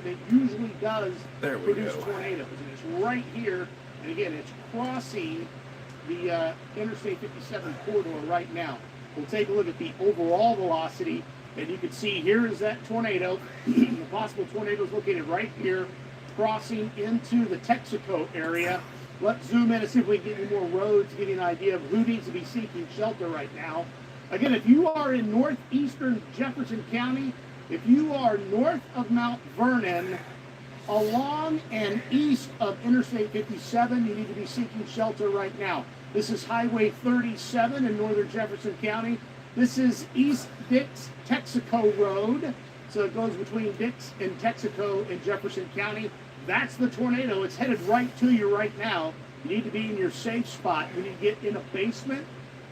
that usually does produce go. tornadoes. And it's right here. And again, it's crossing the Interstate 57 corridor right now. We'll take a look at the overall velocity. And you can see here is that tornado. The possible tornado is located right here, crossing into the Texaco area. Let's zoom in and see if we can get any more roads, give you an idea of who needs to be seeking shelter right now. Again, if you are in northeastern Jefferson County, if you are north of Mount Vernon, along and east of Interstate 57, you need to be seeking shelter right now. This is Highway 37 in northern Jefferson County. This is East Dix Texaco Road. So it goes between Dix and Texaco in Jefferson County. That's the tornado. It's headed right to you right now. You need to be in your safe spot. You need to get in a basement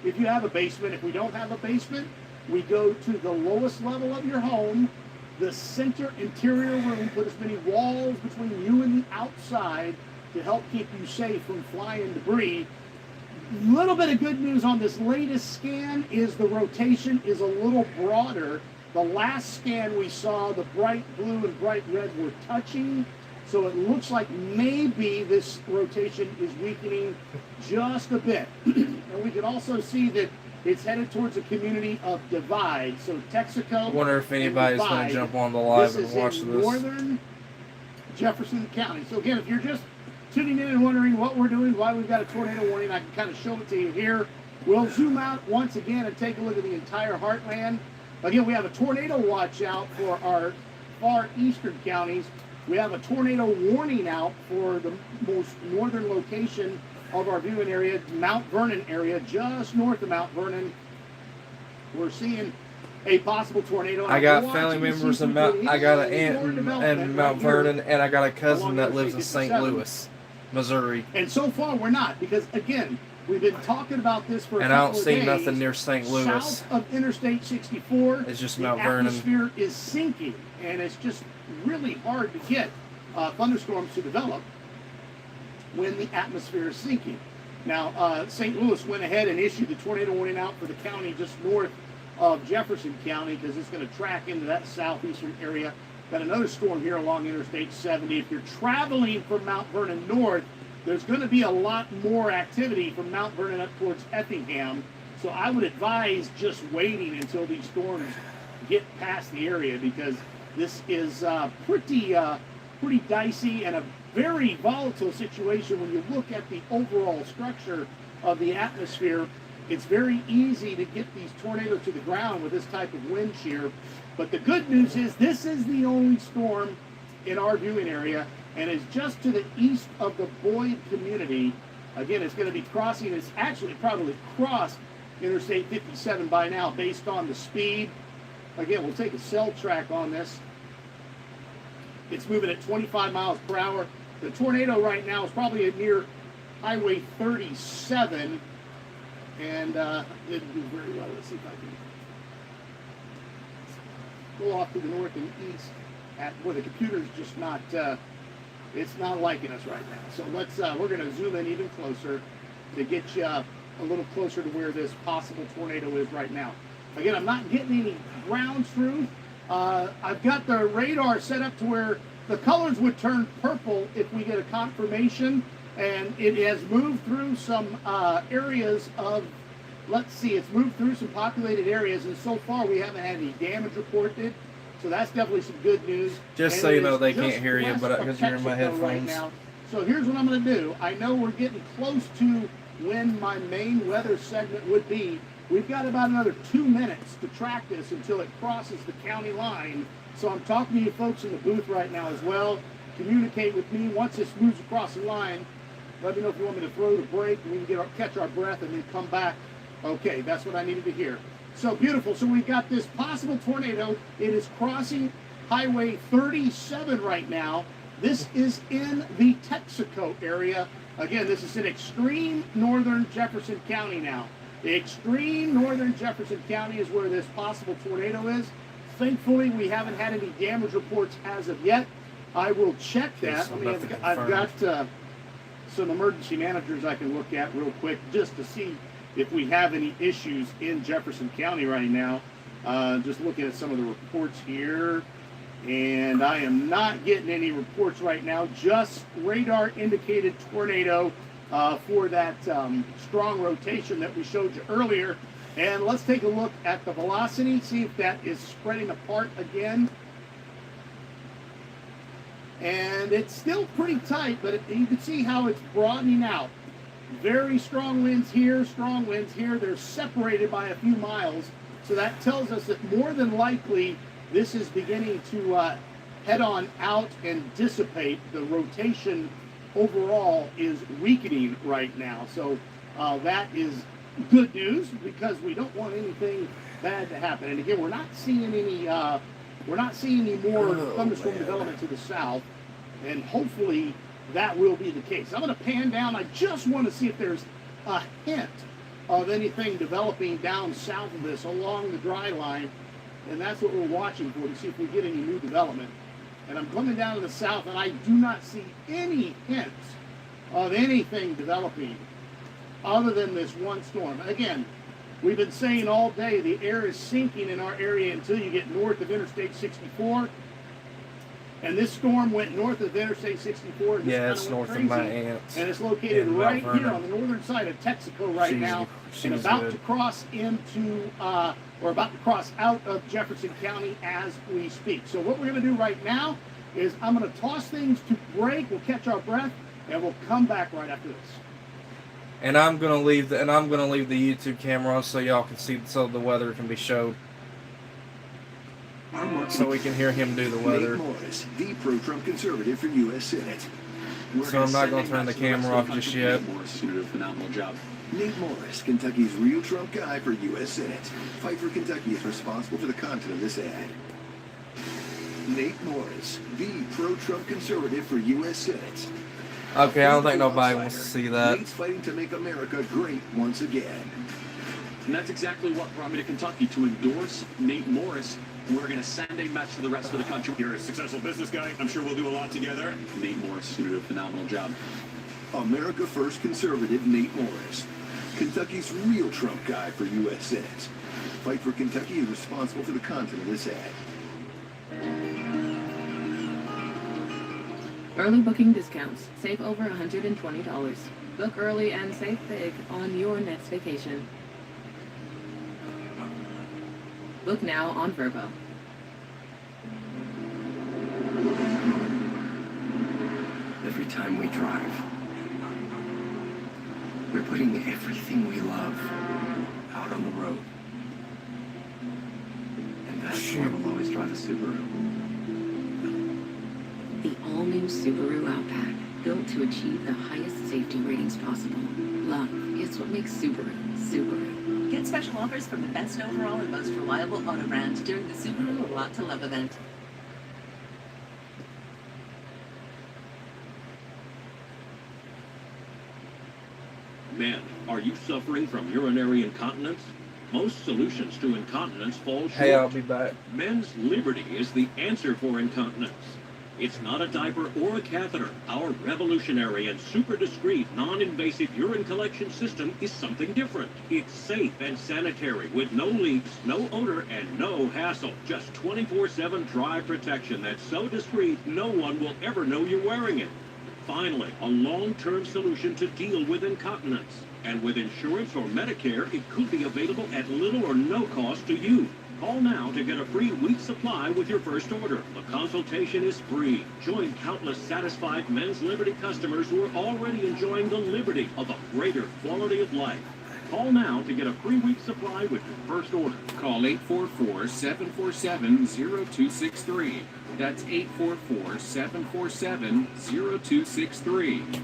if you have a basement. If we don't have a basement, we go to the lowest level of your home, the center interior room, put as many walls between you and the outside to help keep you safe from flying debris. Little bit of good news on this latest scan is the rotation is a little broader. The last scan we saw, the bright blue and bright red were touching. So it looks like maybe this rotation is weakening just a bit. And we can also see that it's headed towards the community of Divide. So Texaco. I wonder if anybody's going to jump on the live and watch this. This is in this. northern Jefferson County. So again, if you're just tuning in and wondering what we're doing, why we've got a tornado warning, I can kind of show it to you here. We'll zoom out once again and take a look at the entire heartland. Again, we have a tornado watch out for our far eastern counties. We have a tornado warning out for the most northern location of our viewing area, Mount Vernon area, just north of Mount Vernon. We're seeing a possible tornado. I got family members in I got an aunt in Mount Vernon, and I got a cousin that lives in St. Louis, Missouri. And so far we're not, because again, we've been talking about this for a couple of days. And I don't see nothing near St. Louis. South of Interstate 64, it's just Mount Vernon. The Vernon. atmosphere is sinking, and it's just really hard to get thunderstorms to develop when the atmosphere is sinking. Now, St. Louis went ahead and issued the tornado warning out for the county just north of Jefferson County because it's going to track into that southeastern area. Got another storm here along Interstate 70. If you're traveling from Mount Vernon north, there's going to be a lot more activity from Mount Vernon up towards Effingham. So I would advise just waiting until these storms get past the area, because this is pretty dicey and a very volatile situation. When you look at the overall structure of the atmosphere, it's very easy to get these tornadoes to the ground with this type of wind shear. But the good news is this is the only storm in our viewing area, and is just to the east of the Boyd community. Again, it's going to be crossing, it's actually probably crossed Interstate 57 by now based on the speed. Again, we'll take a cell track on this. It's moving at 25 miles per hour. The tornado right now is probably near Highway 37, and didn't do very well. Let's see if I can go off to the north and east. Boy, the computer's just not, it's not liking us right now. So let's, we're going to zoom in even closer to get you a little closer to where this possible tornado is right now. Again, I'm not getting any ground truth. I've got the radar set up to where the colors would turn purple if we get a confirmation, and it has moved through some areas of, let's see, it's moved through some populated areas, and so far we haven't had any damage reported, so that's definitely some good news. Just and so you know, they can't hear you, but because you're in my headphones. Right now. So here's what I'm going to do. I know we're getting close to when my main weather segment would be. We've got about another 2 minutes to track this until it crosses the county line. So I'm talking to you folks in the booth right now as well. Communicate with me. Once this moves across the line, let me know if you want me to throw the brake and we can catch our breath and then come back. Okay, that's what I needed to hear. So beautiful. So we've got this possible tornado. It is crossing Highway 37 right now. This is in the Texaco area. Again, this is in extreme northern Jefferson County now. The extreme northern Jefferson County is where this possible tornado is. Thankfully, we haven't had any damage reports as of yet. I will check that. I've got some emergency managers I can look at real quick just to see if we have any issues in Jefferson County right now. Just looking at some of the reports here. And I am not getting any reports right now, just radar indicated tornado for that strong rotation that we showed you earlier. And let's take a look at the velocity, see if that is spreading apart again. And it's still pretty tight, but you can see how it's broadening out. Very strong winds here, strong winds here. They're separated by a few miles. So that tells us that more than likely this is beginning to head on out and dissipate. The rotation overall is weakening right now. So that is good news, because we don't want anything bad to happen. And again, we're not seeing any more thunderstorm development to the south, and hopefully that will be the case. I'm going to pan down. I just want to see if there's a hint of anything developing down south of this along the dry line, and that's what we're watching for, to see if we get any new development. And I'm coming down to the south, and I do not see any hints of anything developing other than this one storm. Again, we've been saying all day the air is sinking in our area until you get north of Interstate 64. And this storm went north of Interstate 64. And yeah, it's north of my aunt's. And it's located right here on the northern side of Texaco right now. And about to cross into, or about to cross out of Jefferson County as we speak. So what we're going to do right now is I'm going to toss things to break. We'll catch our breath, and we'll come back right after this. And I'm gonna leave the YouTube camera on so y'all can see, so the weather can be showed, so we can hear him do the weather. Nate Morris, the pro-Trump conservative for U.S. Senate. So I'm not gonna turn the camera off just yet. Nate Morris is going to do a phenomenal job. Nate Morris, Kentucky's real Trump guy for U.S. Senate. Fight for Kentucky is responsible for the content of this ad. Nate Morris, the pro-Trump conservative for U.S. Senate. Okay, I don't think nobody wants to see that. Nate's fighting to make America great once again. And that's exactly what brought me to Kentucky, to endorse Nate Morris. We're going to send a message to the rest of the country. You're a successful business guy. I'm sure we'll do a lot together. Nate Morris is going to do a phenomenal job. America First conservative Nate Morris, Kentucky's real Trump guy for U.S. Senate. Fight for Kentucky is responsible for the content of this ad. Early booking discounts. Save over $120. Book early and save big on your next vacation. Book now on Vrbo. Every time we drive, we're putting everything we love out on the road. And that's why we'll always drive a Subaru. The all-new Subaru Outback, built to achieve the highest safety ratings possible. Love is what makes Subaru, Subaru. Get special offers from the best overall and most reliable auto brand during the Subaru A Lot to Love event. Men, are you suffering from urinary incontinence? Most solutions to incontinence fall short. Hey, I'll be back. Men's Liberty is the answer for incontinence. It's not a diaper or a catheter. Our revolutionary and super discreet non-invasive urine collection system is something different. It's safe and sanitary with no leaks, no odor, and no hassle. Just 24/7 dry protection that's so discreet no one will ever know you're wearing it. Finally, a long-term solution to deal with incontinence. And with insurance or Medicare, it could be available at little or no cost to you. Call now to get a free week supply with your first order. The consultation is free. Join countless satisfied Men's Liberty customers who are already enjoying the liberty of a greater quality of life. Call now to get a free week supply with your first order. Call 844-747-0263. That's 844-747-0263.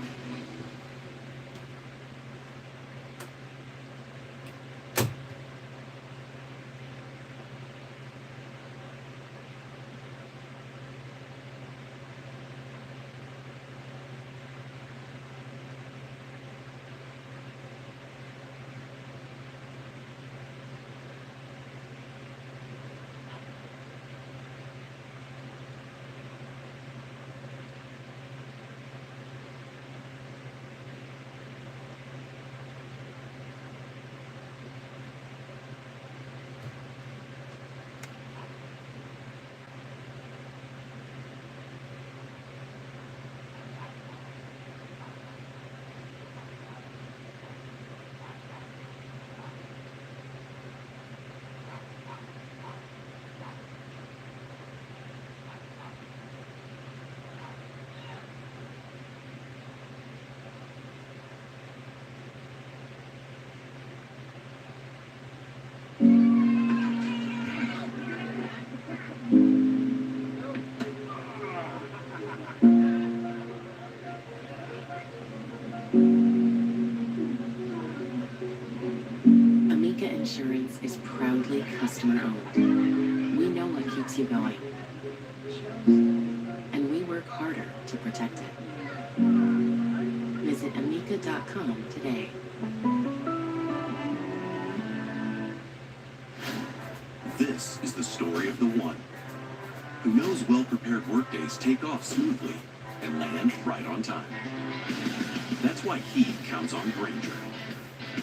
going. And we work harder to protect it. Visit amica.com today. This is the story of the one who knows well-prepared workdays take off smoothly and land right on time. That's why he counts on Grainger.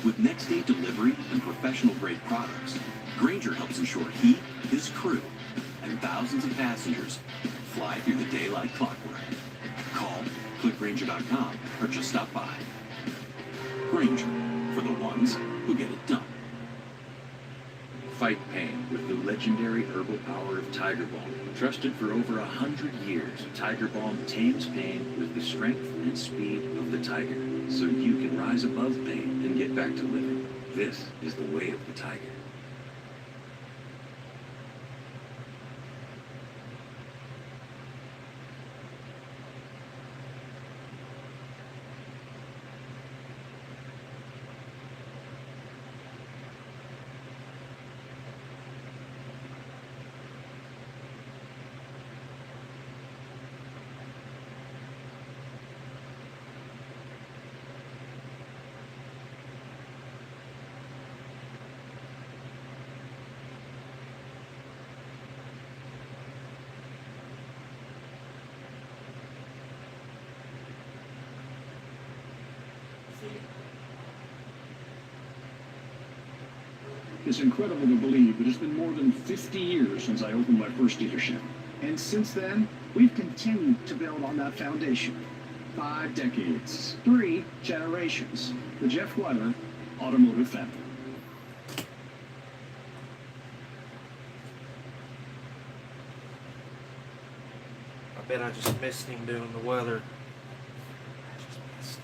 With next-day delivery and professional-grade products, Grainger helps ensure he, his crew, and thousands of passengers fly through the day like clockwork. Call, click Grainger.com, or just stop by. Grainger, for the ones who get it done. Fight pain with the legendary herbal power of Tiger Balm. Trusted for over 100 years, Tiger Balm tames pain with the strength and speed of the tiger, so you can rise above pain and get back to living. This is the way of the tiger. It's incredible to believe it has been more than 50 years since I opened my first dealership. And since then, we've continued to build on that foundation. 5 decades, 3 generations. The Jeff Weller Automotive Family. I bet I just missed him doing the weather. Just missed.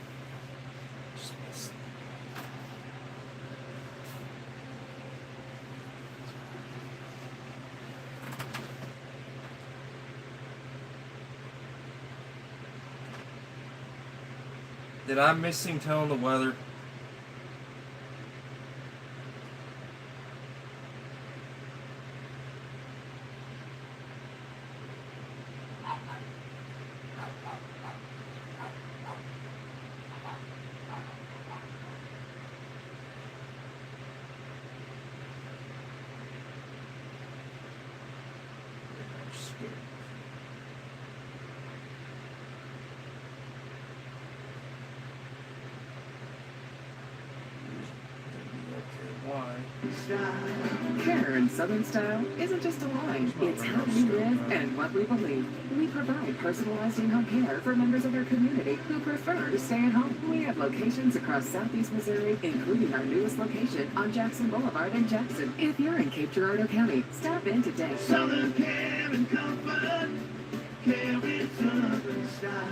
Did I miss him telling the weather? Care in Southern style isn't just a line, it's how we live and what we believe. We provide personalized in-home care for members of our community who prefer to stay at home. We have locations across Southeast Missouri, including our newest location on Jackson Boulevard in Jackson. If you're in Cape Girardeau County, stop in today. Southern care and comfort, care with Southern style.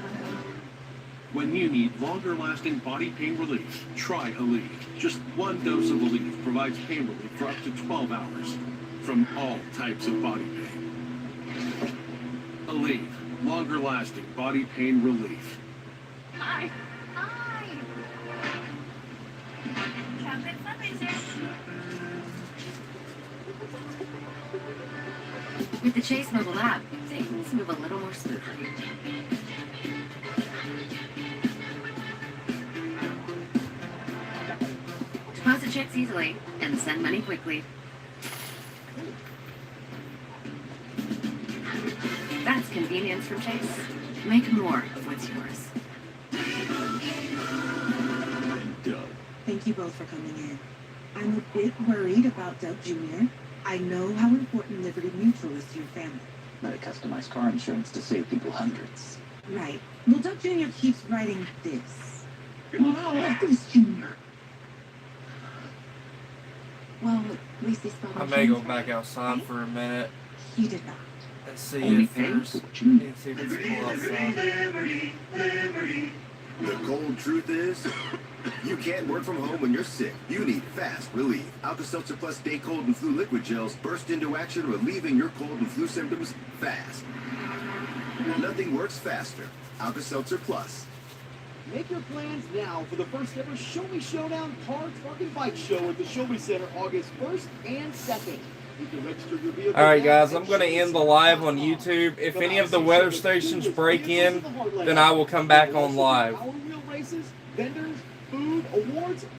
When you need longer-lasting body pain relief, try Aleve. Just one dose of Aleve provides pain relief for up to 12 hours from all types of body pain. Aleve, longer-lasting body pain relief. Hi. Hi. Chocolate fundraiser. With the Chase mobile app, things move a little more smoothly. Deposit checks easily and send money quickly. That's convenience from Chase. Make more of what's yours. Thank you both for coming in. I'm a bit worried about Doug Jr. I know how important Liberty Mutual is to your family. Not a customized car insurance to save people hundreds. Right. Well, Doug Jr. keeps writing this. Oh, this Jr. Well, at least he spelled I may go back outside for a minute. He did not. And see if there's anything that's cool outside. Liberty, liberty. The cold truth is, you can't work from home when you're sick. You need fast relief. Alka-Seltzer Plus Day Cold and Flu Liquid Gels burst into action, relieving your cold and flu symptoms fast. Nothing works faster. Alka-Seltzer Plus. Make your plans now for the first ever Show Me Showdown Car, Truck, and Bike Show at the Show Me Center August 1st and 2nd. You can register your vehicle. Alright, now guys, at I'm going to end the live on YouTube. If any of the weather stations break in, then I will come back on live. Power wheel races, vendors, food, awards,